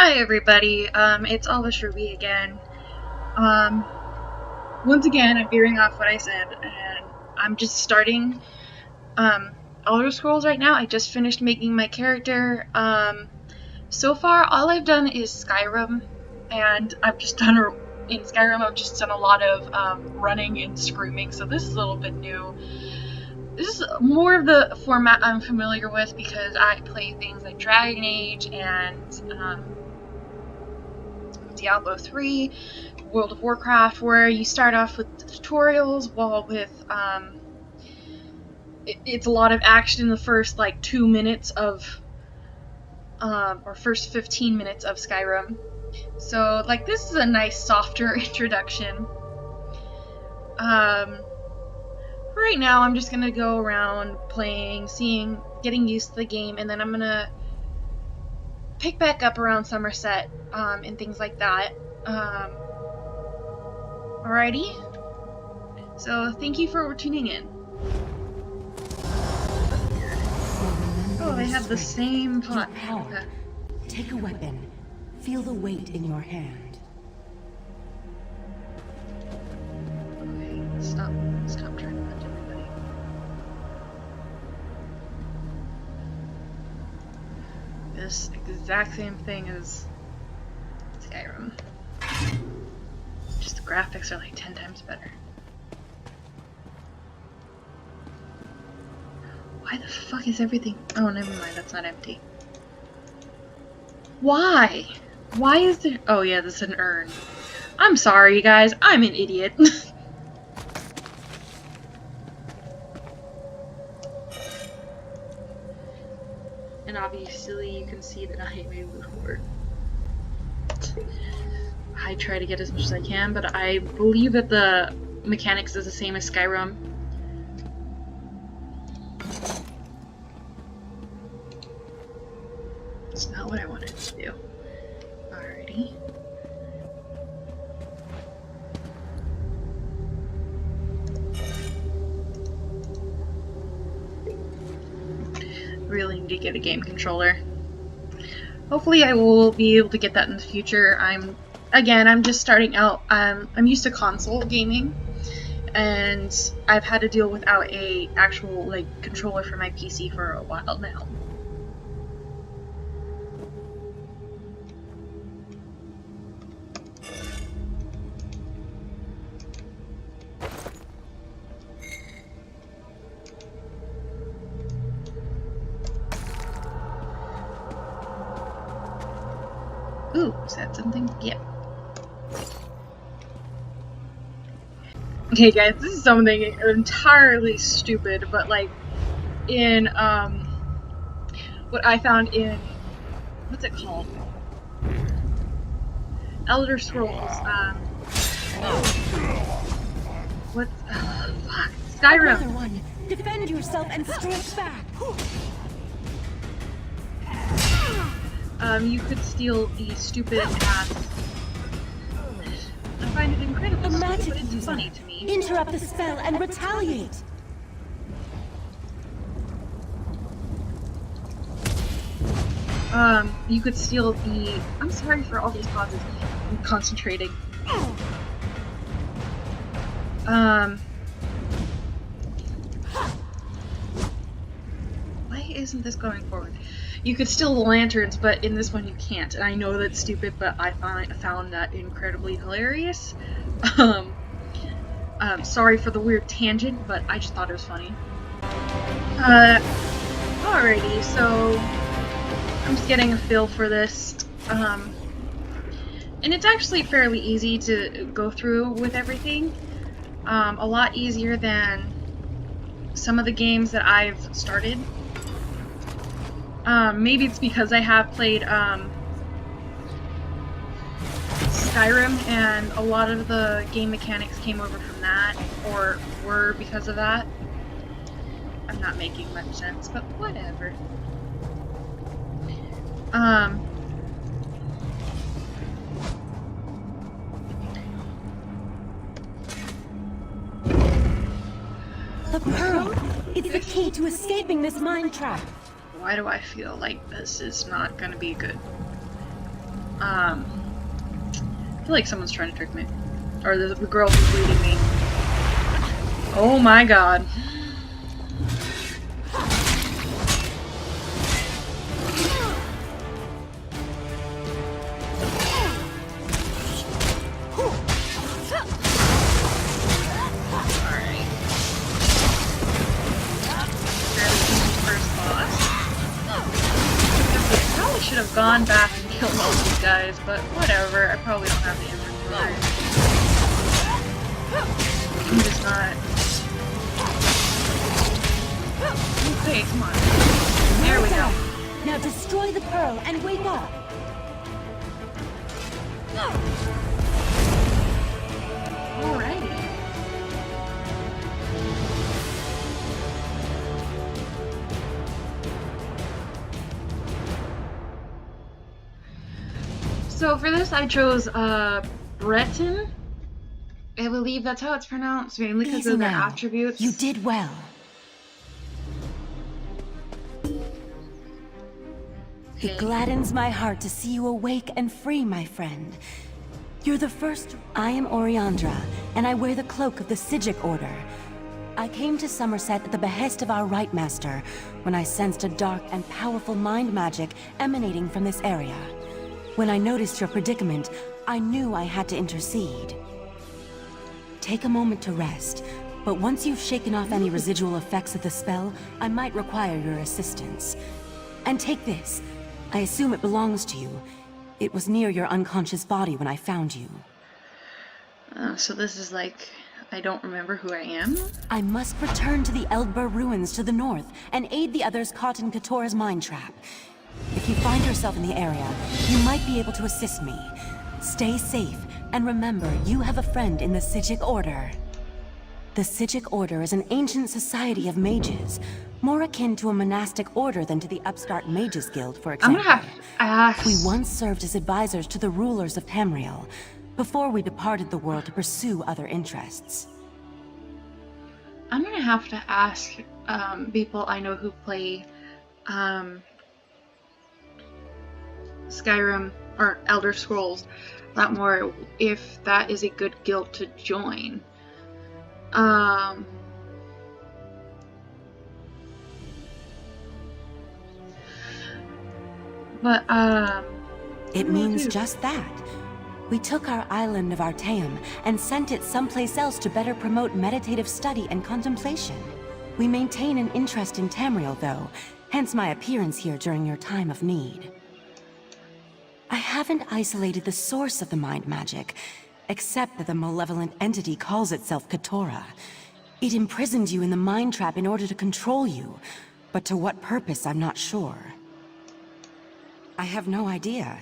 Hi everybody, it's Alvis Ruby again. Um, Once again, I'm veering off what I said, and I'm just starting, Elder Scrolls right now. I just finished making my character. So far, all I've done is Skyrim, and in Skyrim, I've just done a lot of, running and screaming, so this is a little bit new. This is more of the format I'm familiar with because I play things like Dragon Age and, Diablo 3, World of Warcraft, where you start off with the tutorials, while with, it's a lot of action in the first, 2 minutes of, or first 15 minutes of Skyrim. So, this is a nice, softer introduction. Right now, I'm just gonna go around playing, getting used to the game, and then I'm gonna pick back up around Summerset, and things like that. Alrighty? So, thank you for tuning in. Oh, they have the same pot. Okay. Take a weapon. Feel the weight in your hand. Okay, stop trying to punch everybody. This exact same thing as Skyrim. Just the graphics are like 10 times better. Why the fuck is everything... Oh, never mind, that's not empty. Why? Why is there... Oh yeah, this is an urn. I'm sorry, you guys, I'm an idiot. And obviously you can see that I am a loot hoard. I try to get as much as I can, but I believe that the mechanics is the same as Skyrim. It's not what I wanted to do. Alrighty. Really need to get a game controller. Hopefully I will be able to get that in the future. I'm just starting out. I'm used to console gaming, and I've had to deal without a actual controller for my PC for a while now. Ooh, is that something? Yep. Okay guys, this is something entirely stupid, but in, what I found in, what's it called? Elder Scrolls, fuck, Skyrim! Another one. Defend yourself and strike back! You could steal the stupid ass. I find it incredibly stupid, but it's funny to me. Interrupt the spell and retaliate! You could steal the... I'm sorry for all these pauses. I'm concentrating. Why isn't this going forward? You could steal the lanterns, but in this one you can't. And I know that's stupid, but I found that incredibly hilarious. Sorry for the weird tangent, but I just thought it was funny. Alrighty, so I'm just getting a feel for this. And it's actually fairly easy to go through with everything. A lot easier than some of the games that I've started. Maybe it's because I have played, Skyrim, and a lot of the game mechanics came over from that, or were because of that. I'm not making much sense, but whatever. The pearl! It's the key to escaping this mine trap! Why do I feel like this is not gonna be good? I feel like someone's trying to trick me. Or the girl who's leading me. Oh my god. Should have gone back and killed all these guys, but whatever. I probably don't have the inventory. I'm just not. Okay, come on. There we go. Now destroy the pearl and wake up. Alrighty. So for this, I chose Breton. I believe that's how it's pronounced, mainly because of their attributes. You did well. It gladdens my heart to see you awake and free, my friend. You're the first. I am Ori Andra, and I wear the cloak of the Sijic Order. I came to Summerset at the behest of our Rite Master when I sensed a dark and powerful mind magic emanating from this area. When I noticed your predicament, I knew I had to intercede. Take a moment to rest, but once you've shaken off any residual effects of the spell, I might require your assistance. And take this. I assume it belongs to you. It was near your unconscious body when I found you. So this is like, I don't remember who I am? I must return to the Eldbur ruins to the north and aid the others caught in Katora's mine trap. If you find yourself in the area, you might be able to assist me. Stay safe, and remember, you have a friend in the Sijic Order. The Sijic Order is an ancient society of mages, more akin to a monastic order than to the upstart Mages Guild, for example. I'm gonna have to ask. We once served as advisors to the rulers of Tamriel, before we departed the world to pursue other interests. I'm gonna have to ask people I know who play Skyrim or Elder Scrolls a lot more if that is a good guild to join. It means just that. We took our island of Artaeum and sent it someplace else to better promote meditative study and contemplation. We maintain an interest in Tamriel, though, hence my appearance here during your time of need. I haven't isolated the source of the mind magic, except that the malevolent entity calls itself Katora. It imprisoned you in the mind trap in order to control you, but to what purpose I'm not sure. I have no idea.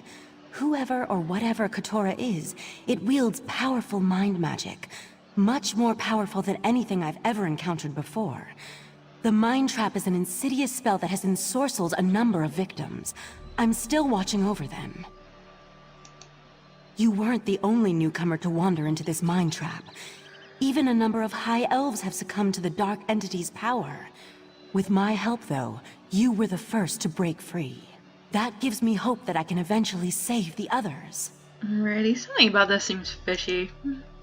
Whoever or whatever Katora is, it wields powerful mind magic, much more powerful than anything I've ever encountered before. The mind trap is an insidious spell that has ensorcelled a number of victims. I'm still watching over them. You weren't the only newcomer to wander into this mind trap. Even a number of high elves have succumbed to the dark entity's power. With my help, though, you were the first to break free. That gives me hope that I can eventually save the others. Alrighty, something about this seems fishy.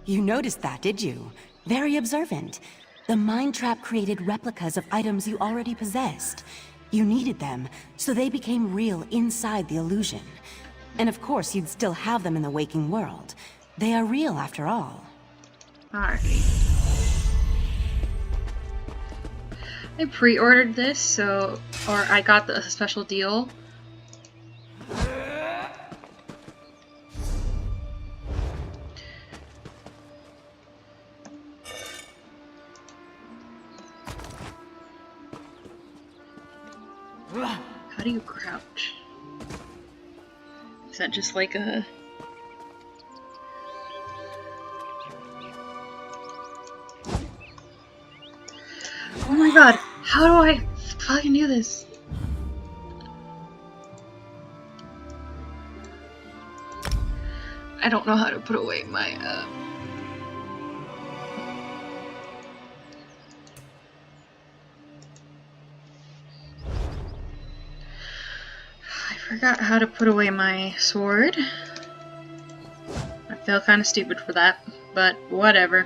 You noticed that, did you? Very observant. The mind trap created replicas of items you already possessed. You needed them, so they became real inside the illusion. And of course, you'd still have them in the waking world. They are real, after all. Alrighty. I pre-ordered this, or I got the special deal. How do you crouch? Is that just like a... Oh my god, how do I fucking do this? I don't know how to put away my, I forgot how to put away my sword. I feel kind of stupid for that, but whatever.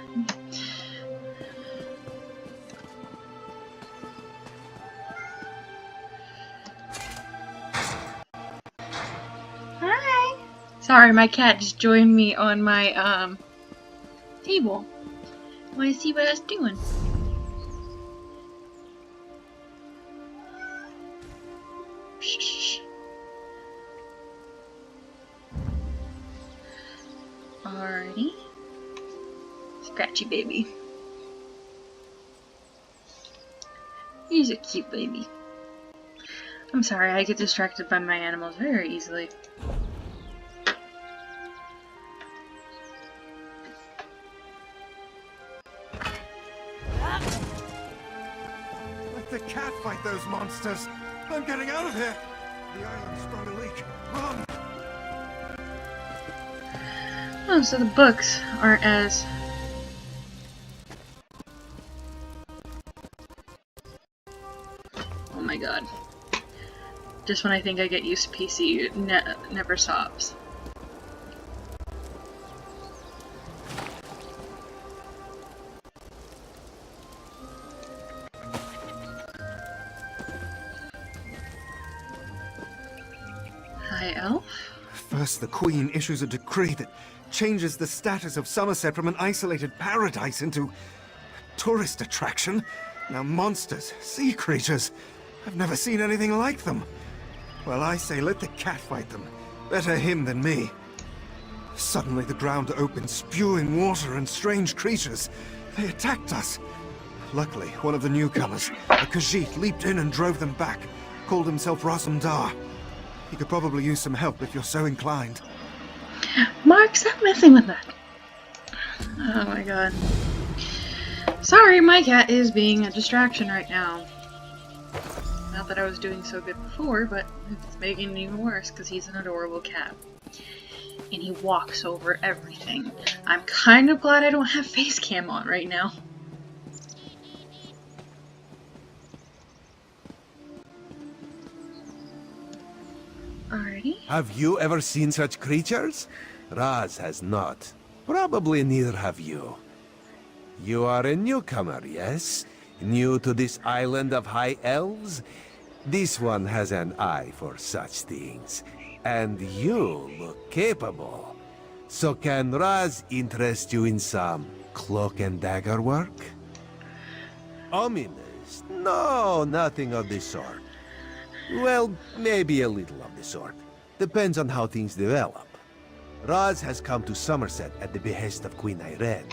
Hi! Sorry, my cat just joined me on my, table. Want to see what I was doing? Shh. Alrighty. Scratchy baby. He's a cute baby. I'm sorry, I get distracted by my animals very easily. Let the cat fight those monsters. I'm getting out of here. The island's sprung a leak. Run! Oh, so the books aren't as... Oh my god. Just when I think I get used to PC, it never stops. Hi, Elf. First, the Queen issues a decree that changes the status of Summerset from an isolated paradise into a tourist attraction. Now monsters, sea creatures, I've never seen anything like them. Well, I say let the cat fight them. Better him than me. Suddenly the ground opened, spewing water and strange creatures. They attacked us. Luckily, one of the newcomers, a Khajiit, leaped in and drove them back. Called himself Razumdar. He could probably use some help if you're so inclined. Mark, stop messing with that. Oh my god. Sorry, my cat is being a distraction right now. Not that I was doing so good before, but it's making it even worse because he's an adorable cat. And he walks over everything. I'm kind of glad I don't have face cam on right now. Alrighty. Have you ever seen such creatures? Raz has not. Probably neither have you. You are a newcomer, yes? New to this island of high elves? This one has an eye for such things. And you look capable. So can Raz interest you in some cloak and dagger work? Ominous? No, nothing of the sort. Well, maybe a little of the sort. Depends on how things develop. Raz has come to Summerset at the behest of Queen Irene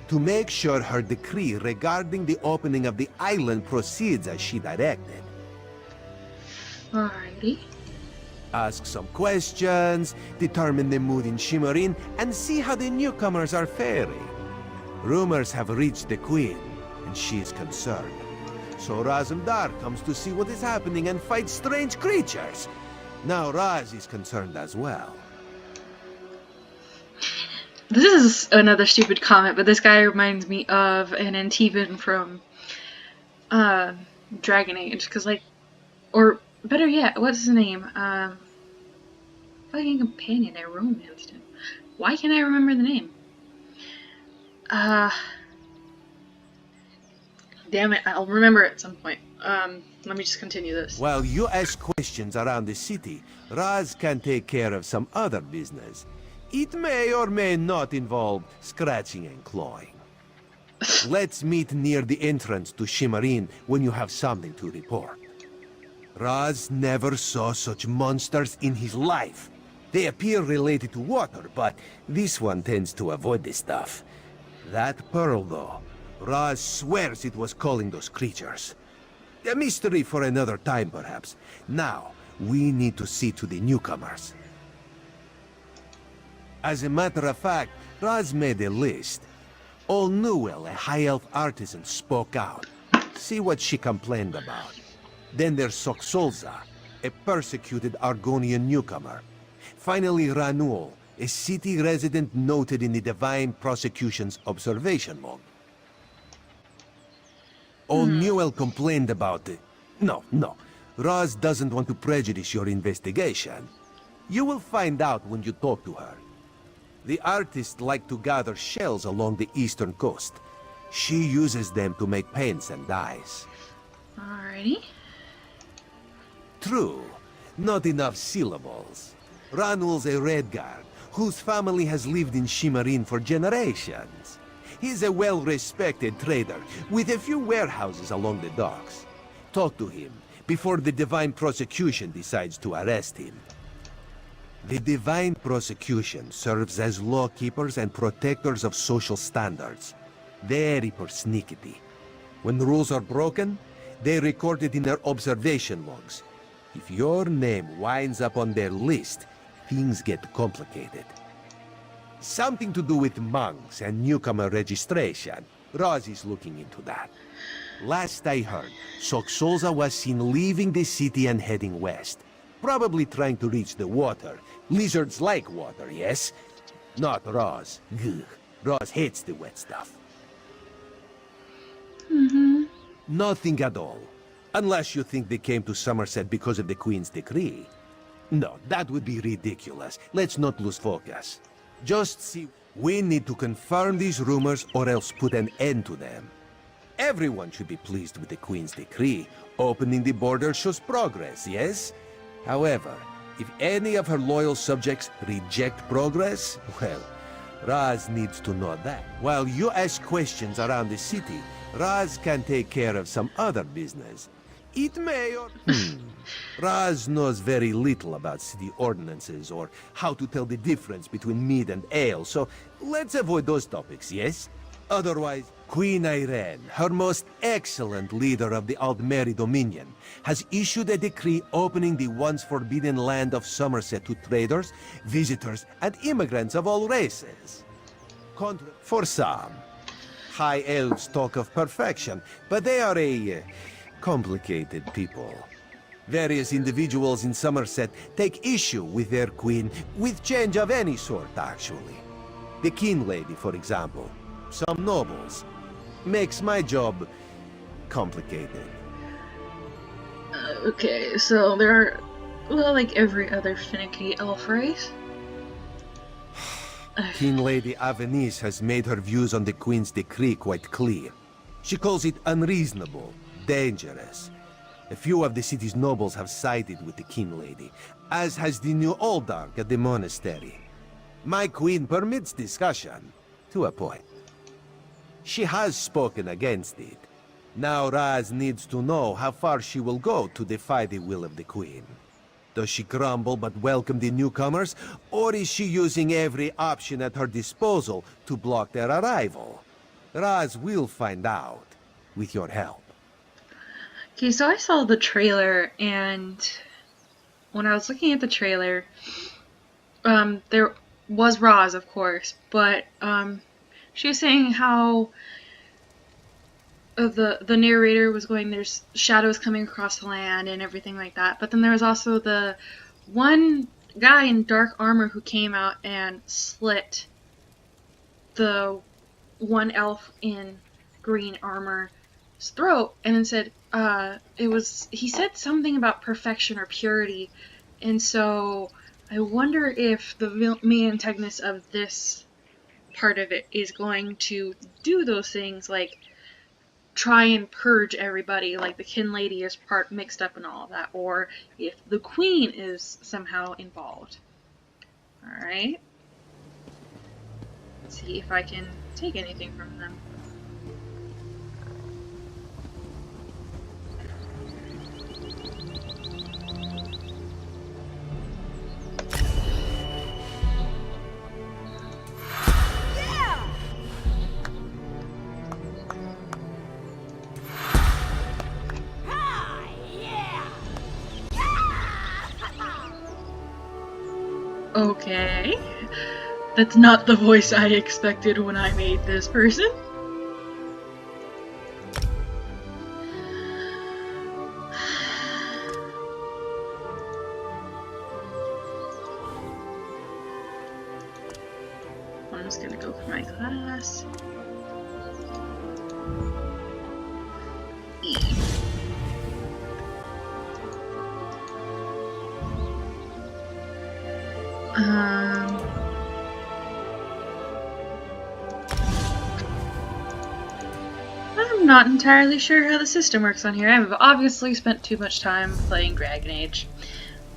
to make sure her decree regarding the opening of the island proceeds as she directed. Alrighty. Ask some questions, determine the mood in Shimmerin, and see how the newcomers are faring. Rumors have reached the Queen, and she is concerned. So Razumdar comes to see what is happening and fight strange creatures. Now Raz is concerned as well. This is another stupid comment, but this guy reminds me of an Antivan from Dragon Age, because like, or better yet, what's his name? Fucking companion I romanced him. Why can't I remember the name? Damn it, I'll remember it at some point. Let me just continue this. While you ask questions around the city, Raz can take care of some other business. It may or may not involve scratching and clawing. Let's meet near the entrance to Shimmerin when you have something to report. Raz never saw such monsters in his life. They appear related to water, but this one tends to avoid this stuff. That pearl, though, Raz swears it was calling those creatures. A mystery for another time, perhaps. Now, we need to see to the newcomers. As a matter of fact, Raz made a list. Old Newell, a high elf artisan, spoke out. See what she complained about. Then there's Soxolza, a persecuted Argonian newcomer. Finally, Ranuel, a city resident noted in the Divine Prosecution's observation log. Old Newell complained about it. No. Raz doesn't want to prejudice your investigation. You will find out when you talk to her. The artists like to gather shells along the eastern coast. She uses them to make paints and dyes. Alrighty. True. Not enough syllables. Ranul's a Redguard, whose family has lived in Shimarin for generations. He's a well-respected trader, with a few warehouses along the docks. Talk to him, before the Divine Prosecution decides to arrest him. The Divine Prosecution serves as lawkeepers and protectors of social standards. Very persnickety. When rules are broken, they record it in their observation logs. If your name winds up on their list, things get complicated. Something to do with monks and newcomer registration. Roz is looking into that. Last I heard, Soxolza was seen leaving the city and heading west. Probably trying to reach the water. Lizards like water, yes? Not Roz. Ugh. Roz hates the wet stuff. Nothing at all. Unless you think they came to Summerset because of the Queen's decree. No, that would be ridiculous. Let's not lose focus. Just see... We need to confirm these rumors or else put an end to them. Everyone should be pleased with the Queen's decree. Opening the border shows progress, yes? However, if any of her loyal subjects reject progress, well, Raz needs to know that. While you ask questions around the city, Raz can take care of some other business. It may or... Raz knows very little about city ordinances or how to tell the difference between mead and ale, so let's avoid those topics, yes? Otherwise, Queen Irene, her most excellent leader of the Aldmeri Dominion, has issued a decree opening the once forbidden land of Summerset to traders, visitors, and immigrants of all races. For some, High Elves talk of perfection, but they are a complicated people. Various individuals in Summerset take issue with their queen, with change of any sort, actually. The King Lady, for example. Some nobles. Makes my job complicated. Okay, so there are, well, like every other finicky elf race. King Lady Avenice has made her views on the Queen's decree quite clear. She calls it unreasonable, dangerous. A few of the city's nobles have sided with the King Lady, as has the new Oldark at the monastery. My queen permits discussion, to a point. She has spoken against it. Now Raz needs to know how far she will go to defy the will of the Queen. Does she grumble but welcome the newcomers, or is she using every option at her disposal to block their arrival? Raz will find out, with your help. Okay, so I saw the trailer, and when I was looking at the trailer, there was Roz, of course, but she was saying how the narrator was going, there's shadows coming across the land and everything like that, but then there was also the one guy in dark armor who came out and slit the one elf in green armor's throat, and then said, he said something about perfection or purity, and so I wonder if the main antagonist of this part of it is going to do those things, like try and purge everybody, like the Kin Lady is part mixed up in all of that, or if the Queen is somehow involved. Alright. Let's see if I can take anything from them. Okay. That's not the voice I expected when I made this person. I'm just gonna go for my class. E. I'm not entirely sure how the system works on here. I've obviously spent too much time playing Dragon Age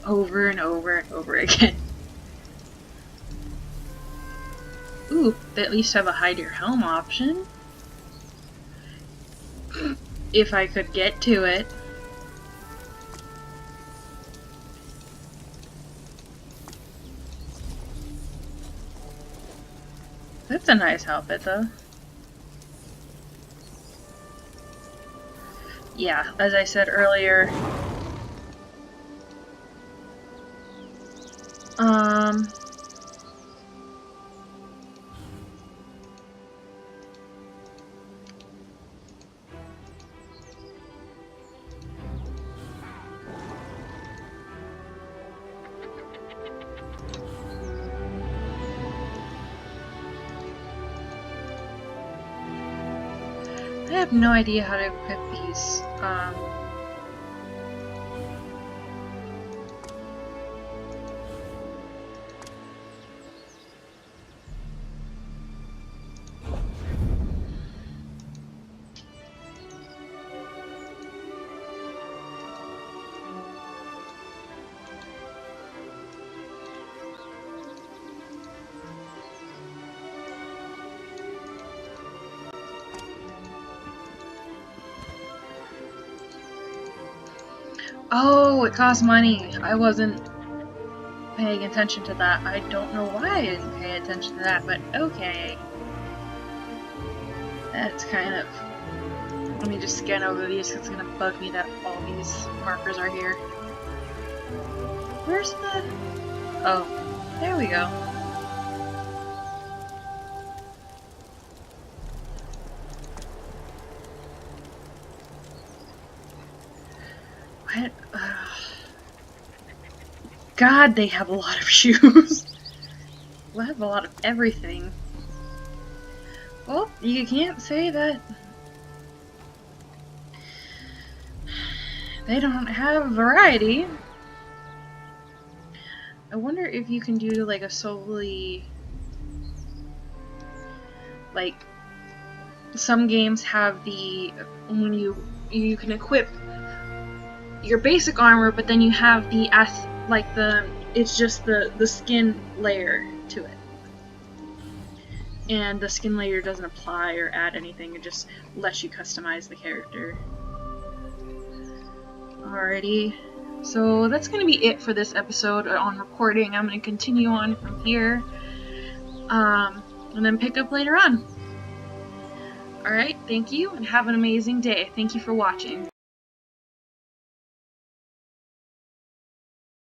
over and over and over again. Ooh, they at least have a hide your helm option. If I could get to it. That's a nice outfit, though. Yeah, as I said earlier, I have no idea how to equip these. Oh, it costs money. I wasn't paying attention to that. I don't know why I didn't pay attention to that, but okay. That's kind of... Let me just scan over these because it's gonna bug me that all these markers are here. Where's the... Oh, there we go. What? God, they have a lot of shoes. They have a lot of everything. Well, you can't say that they don't have variety. I wonder if you can do like a solely... Like, some games have the... When you can equip your basic armor, but then you have the it's just the skin layer to it. And the skin layer doesn't apply or add anything, it just lets you customize the character. Alrighty, so that's gonna be it for this episode on recording. I'm gonna continue on from here, and then pick up later on. Alright, thank you, and have an amazing day. Thank you for watching.